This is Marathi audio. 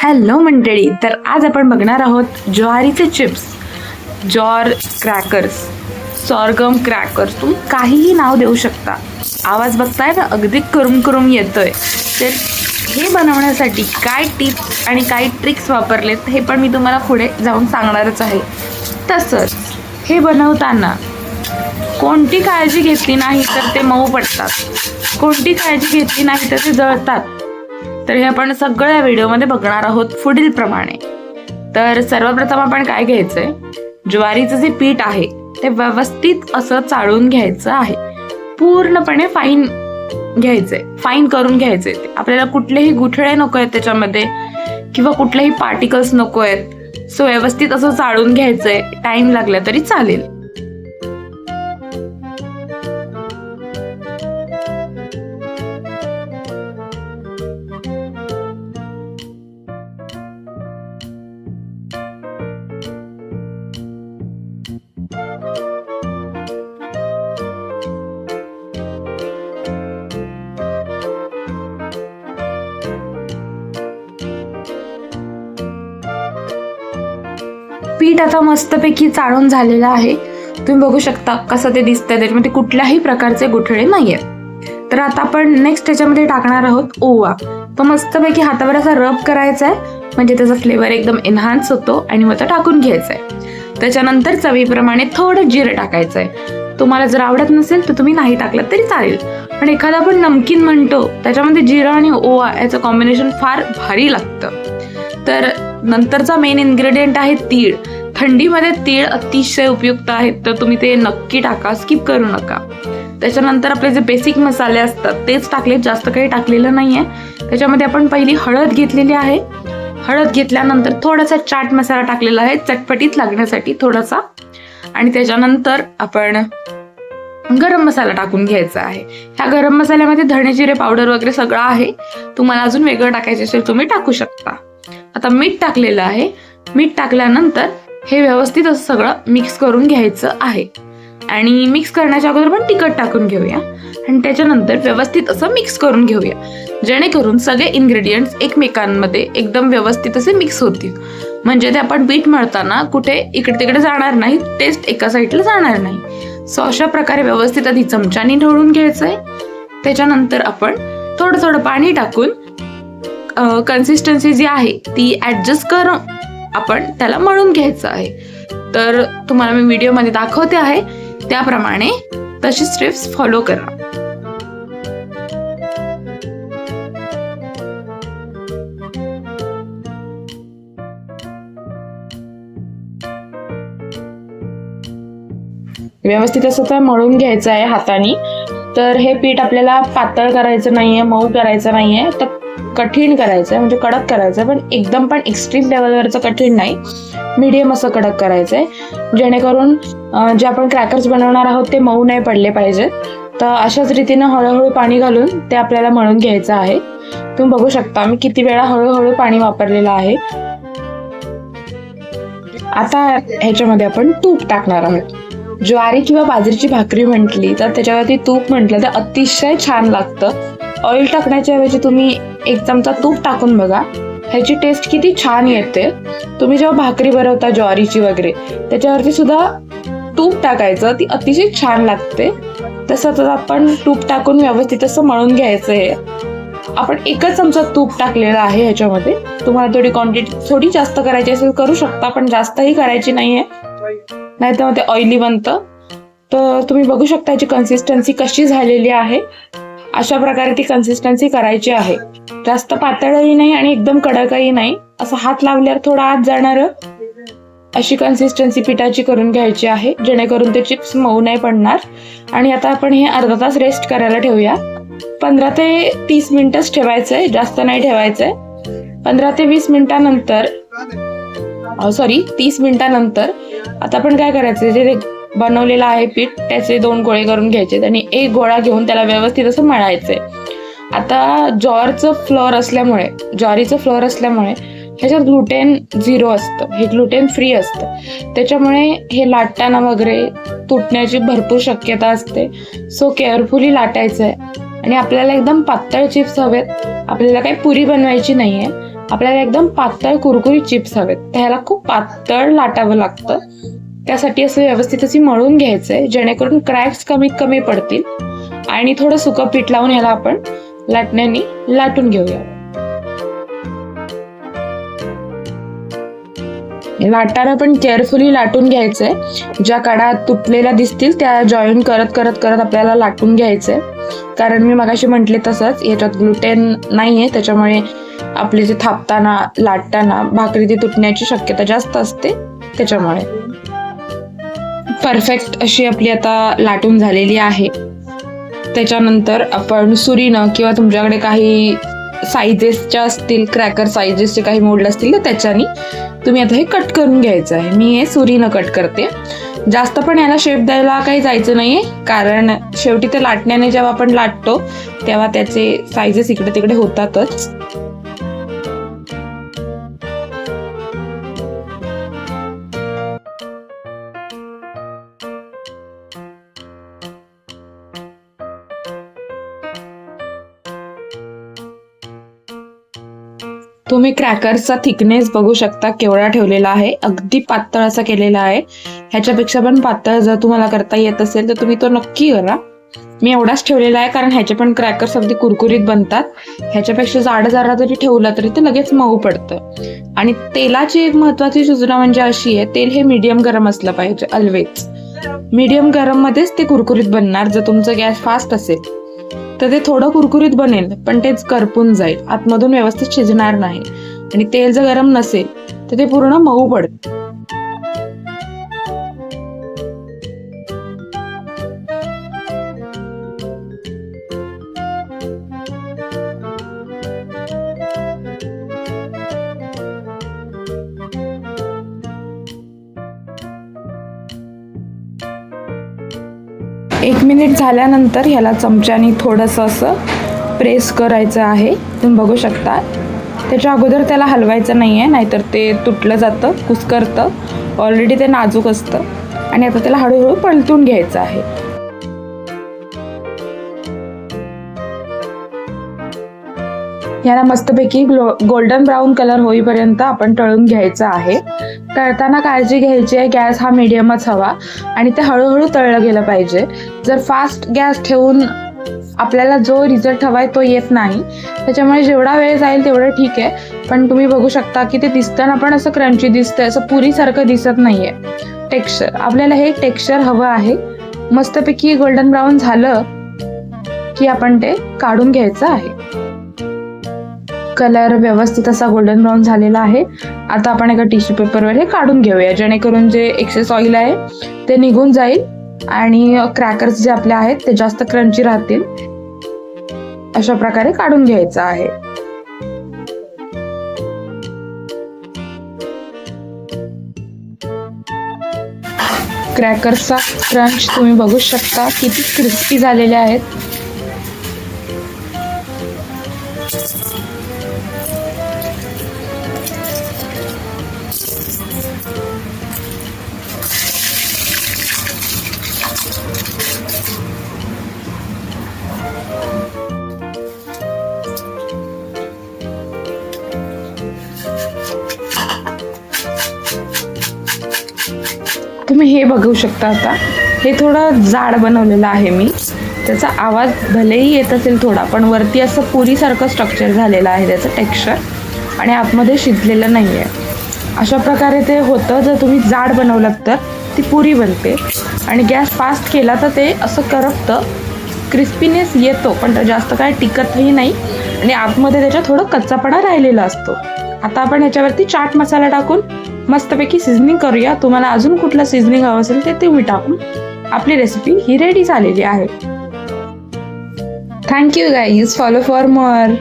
हॅलो मंडळी, तर आज आपण बघणार आहोत ज्वारीचे चिप्स, जॉर क्रॅकर्स, सॉरगम क्रॅकर्स, तुम्ही काहीही नाव देऊ शकता. आवाज बघताय ना, अगदी करून करून येतोय. तर हे बनवण्यासाठी काय टिप्स आणि काय ट्रिक्स वापरलेत हे पण मी तुम्हाला पुढे जाऊन सांगणारच आहे. तसंच हे बनवताना कोणती काळजी घेतली नाही तर ते मऊ पडतात, कोणती काळजी घेतली नाही तर ते जळतात. तर हे आपण सगळ्या व्हिडिओमध्ये बघणार आहोत पुढील प्रमाणे. तर सर्वप्रथम आपण काय घ्यायचंय, ज्वारीचं जे पीठ आहे ते व्यवस्थित असं चाळून घ्यायचं आहे. पूर्णपणे फाईन घ्यायचंय, फाईन करून घ्यायचंय. आपल्याला कुठलेही गुठळे नको आहेत त्याच्यामध्ये किंवा कुठलेही पार्टिकल्स नको आहेत. सो व्यवस्थित असं चाळून घ्यायचंय. टाइम लागला तरी चालेल. पीठ आता मस्तपैकी चाळून झालेलं आहे. तुम्ही बघू शकता कसं ते दिसतंय, त्याच्यामध्ये कुठल्याही प्रकारचे गुठळे नाहीये. तर आता आपण नेक्स्ट त्याच्यामध्ये टाकणार आहोत ओवा. तो मस्तपैकी हातावर असा रब करायचा आहे, म्हणजे त्याचा फ्लेवर एकदम एनहान्स होतो. आणि मग तो टाकून घ्यायचा आहे. त्याच्यानंतर चवीप्रमाणे थोडं जिरं टाकायचं आहे. तुम्हाला जर आवडत नसेल तर तुम्ही नाही टाकलं तरी चालेल, पण एखादा आपण नमकीन म्हणतो त्याच्यामध्ये जिरं आणि ओवा याचं कॉम्बिनेशन फार भारी लागतं. तर नंतरचा मेन इन्ग्रेडियंट आहे तीळ. थंडीमध्ये तीळ अतिशय उपयुक्त आहेत, तर तुम्ही ते नक्की टाका, स्किप करू नका. त्याच्यानंतर आपले जे बेसिक मसाले असतात तेच टाकले, जास्त काही टाकलेलं नाहीये. त्याच्यामध्ये आपण पहिली हळद घेतलेली आहे. हळद घेतल्यानंतर थोडासा चाट मसाला टाकलेला आहे, चटपटीत लागण्यासाठी थोडासा. आणि त्याच्यानंतर आपण गरम मसाला टाकून घ्यायचा आहे. ह्या गरम मसाल्यामध्ये धणे जिरे पावडर वगैरे सगळं आहे. तुम्हाला अजून वेगळं टाकायचं असेल तुम्ही टाकू शकता. आता मीठ टाकलेलं आहे. मीठ टाकल्यानंतर हे व्यवस्थित असं सगळं मिक्स करून घ्यायचं आहे. आणि मिक्स करण्याच्या अगोदर पण तिखट टाकून घेऊया आणि त्याच्यानंतर व्यवस्थित असं मिक्स करून घेऊया, जेणेकरून सगळे इन्ग्रेडियंट्स एकमेकांमध्ये एकदम व्यवस्थित असे मिक्स होतील. म्हणजे ते आपण पीठ मळताना कुठे इकडे तिकडे जाणार नाही, टेस्ट एका साईडला जाणार नाही. सो अशा प्रकारे व्यवस्थित आधी चमच्याने ढवळून घ्यायचंय. त्याच्यानंतर आपण थोडं थोडं पाणी टाकून कन्सिस्टन्सी जी आहे ती ऍडजस्ट करून आपण त्याला मळून घ्यायचं आहे. तर तुम्हाला मी व्हिडिओमध्ये दाखवते आहे त्याप्रमाणे तशी स्टेप्स फॉलो करा. व्यवस्थित असं तर मळून घ्यायचं आहे हाताने. तर हे पीठ आपल्याला पातळ करायचं नाहीये, मऊ करायचं नाहीये, तर कठीण करायचं आहे, म्हणजे कडक करायचं आहे. पण एकदम पण एक्स्ट्रीम लेवलवरचं कठीण नाही, मीडियम असं कडक करायचं आहे, जेणेकरून जे आपण क्रॅकर्स बनवणार आहोत ते मऊ नाही पडले पाहिजेत. तर अशाच रीतीनं हळूहळू पाणी घालून ते आपल्याला मळून घ्यायचं आहे. तुम्ही बघू शकता मी किती वेळा हळूहळू पाणी वापरलेलं आहे. आता ह्याच्यामध्ये आपण तूप टाकणार आहोत. ज्वारी किंवा बाजरीची भाकरी म्हटली तर त्याच्यावरती तूप म्हटलं तर अतिशय छान लागतं. ऑइल टाकण्याच्या ऐवजी तुम्ही एक चमचा तूप टाकून बघा, ह्याची टेस्ट किती छान येते. तुम्ही जेव्हा भाकरी बनवता ज्वारीची वगैरे त्याच्यावरती सुद्धा तूप टाकायचं, ती अतिशय छान लागते. तसंच आपण तूप टाकून व्यवस्थित असं मळून घ्यायचं. हे आपण एकच चमचा तूप टाकलेला आहे ह्याच्यामध्ये. तुम्हाला थोडी क्वांटिटी थोडी जास्त करायची असेल करू शकता, पण जास्तही करायची नाहीये, नाही तर मग ते ऑइली बनतं. तर तुम्ही बघू शकता याची कन्सिस्टन्सी कशी झालेली आहे. अशा प्रकारे ती कन्सिस्टन्सी करायची आहे. जास्त पातळही नाही आणि एकदम कडकही नाही, असं हात लावल्यावर थोडा आत जाणार अशी कन्सिस्टन्सी पिठाची करून घ्यायची आहे, जेणेकरून ते चिप्स मऊ नाही पडणार. आणि आता आपण हे अर्धा तास रेस्ट करायला ठेवूया. 15 ते 30 मिनिटच ठेवायचंय, जास्त नाही ठेवायचंय. 15 ते 20 मिनिटानंतर 30 मिनिटानंतर आता आपण काय करायचं, जे बनवलेलं आहे पीठ त्याचे 2 गोळे करून घ्यायचे आणि एक गोळा घेऊन त्याला व्यवस्थित असं मळायचंय. आता ज्वारीचं फ्लोअर असल्यामुळे ह्याच्यात ग्लुटेन 0 असतं, हे ग्लुटेन फ्री असतं. त्याच्यामुळे हे लाटताना वगैरे तुटण्याची भरपूर शक्यता असते. सो केअरफुली लाटायचंय. आणि आपल्याला एकदम पातळ चिप्स हवेत, आपल्याला काही पुरी बनवायची नाहीये. आपल्याला एकदम पातळ कुरकुरीत चिप्स हवेत, तर ह्याला खूप पातळ लाटावं लागतं. त्यासाठी असं व्यवस्थित अशी मळून घ्यायचंय, जेणेकरून क्रॅक्स कमीत कमी पडतील. आणि थोडं सुकं पीठ लावून ह्याला आपण लाटण्याने लाटून घेऊया. लाटताना पण केअरफुली लाटून घ्यायचंय. ज्या कडा तुटलेल्या दिसतील त्या जॉईन करत करत करत आपल्याला लाटून घ्यायचंय. कारण मी मगाशी म्हटले तसंच याच्यात ग्लुटेन नाहीये, त्याच्यामुळे आपले जे थापताना लाटताना भाकरी ती तुटण्याची शक्यता जास्त असते. त्याच्यामुळे परफेक्ट अशी आपली आता लाटून झालेली आहे. त्याच्यानंतर आपण सुरीनं किंवा तुमच्याकडे काही साईजेसच्या असतील, क्रॅकर साईजेसचे काही मोल्ड असतील, तर त्याच्यानी तुम्ही आता हे कट करून घ्यायचं आहे. मी हे सुरीनं कट करते. जास्त पण याला शेप द्यायला काही जायचं नाहीये, कारण शेवटी ते लाटण्याने जेव्हा आपण लाटतो तेव्हा त्याचे साईजेस इकडे तिकडे होतातच. तुम्ही क्रॅकर्सचा थिकनेस बघू शकता केवढा ठेवलेला आहे. अगदी पातळ असा केलेला आहे. ह्याच्यापेक्षा पण पातळ जर तुम्हाला करता येत असेल तर तुम्ही तो नक्की करा. मी एवढाच ठेवलेला आहे कारण ह्याचे पण क्रॅकर्स अगदी कुरकुरीत बनतात. ह्याच्यापेक्षा जाड जरा जरी ठेवला तरी ते लगेच मऊ पडतं. आणि तेलाची एक महत्वाची सूचना म्हणजे अशी आहे, तेल हे मीडियम गरम असलं पाहिजे ऑलवेज. मीडियम गरम मध्येच ते कुरकुरीत बनणार. जर तुमचं गॅस फास्ट असेल तर ते थोडं कुरकुरीत बनेल पण तेच करपून जाईल, आतमधून व्यवस्थित शिजणार नाही. आणि तेल जर गरम नसेल तर ते पूर्ण मऊ पडतं. 1 मिनिट झाल्यानंतर ह्याला चमच्याने थोडंसं असं प्रेस करायचं आहे. तुम्ही बघू शकता. त्याच्या अगोदर त्याला हलवायचं नाही आहे, नाहीतर ते तुटलं जातं, कुस्करतं. ऑलरेडी ते नाजूक असतं. आणि आता त्याला हळूहळू पलटून घ्यायचं आहे. याला मस्तपैकी गोल्डन ब्राऊन कलर होईपर्यंत आपण तळून घ्यायचं आहे. तळताना काळजी घ्यायची आहे, गॅस हा मीडियमच हवा आणि ते हळूहळू तळलं गेलं पाहिजे. जर फास्ट गॅस ठेवून आपल्याला जो रिझल्ट हवाय तो येत नाही. त्याच्यामुळे जेवढा वेळ जाईल तेवढं ठीक आहे. पण तुम्ही बघू शकता की ते दिसताना पण असं क्रंची दिसतंय, असं पुरीसारखं दिसत नाहीये. टेक्स्चर आपल्याला हे टेक्स्चर हवं आहे. मस्तपैकी गोल्डन ब्राऊन झालं की आपण ते काढून घ्यायचं आहे. कलर व्यवस्थित असा गोल्डन ब्राऊन झालेला आहे. आता आपण एका टिश्यू पेपरवर हे काढून घेऊया, जेणेकरून जे एक्सेस ऑइल आहे ते निघून जाईल आणि क्रॅकर्स जे आपले आहेत ते जास्त क्रंची राहतील. अशा प्रकारे काढून घ्यायचं आहे. क्रॅकर्सचा क्रंच तुम्ही बघू शकता किती क्रिस्पी झालेले आहेत. तुम्ही हे बघू शकता. आता हे थोडं जाड बनवलेलं आहे मी. त्याचा आवाज भलेही येत असेल थोडा, पण वरती असं पुरीसारखं स्ट्रक्चर झालेलं आहे त्याचं टेक्स्चर आणि आतमध्ये शिजलेलं नाही आहे. अशा प्रकारे ते होतं. जर तुम्ही जाड बनवलं तर ती पुरी बनते आणि गॅस फास्ट केला तर ते असं करपतं. क्रिस्पीनेस येतो पण तो जास्त काय टिकतही नाही आणि आतमध्ये त्याच्या थोडं कच्चापणा राहिलेला असतो. आता आपण ह्याच्यावरती चाट मसाला टाकून मस्तपैकी सिझनिंग करूया. तुम्हाला अजून कुठलं सिझनिंग हवं असेल ते तुम्ही टाकून आपली रेसिपी ही रेडी झालेली आहे. Thank you guys. Follow for more.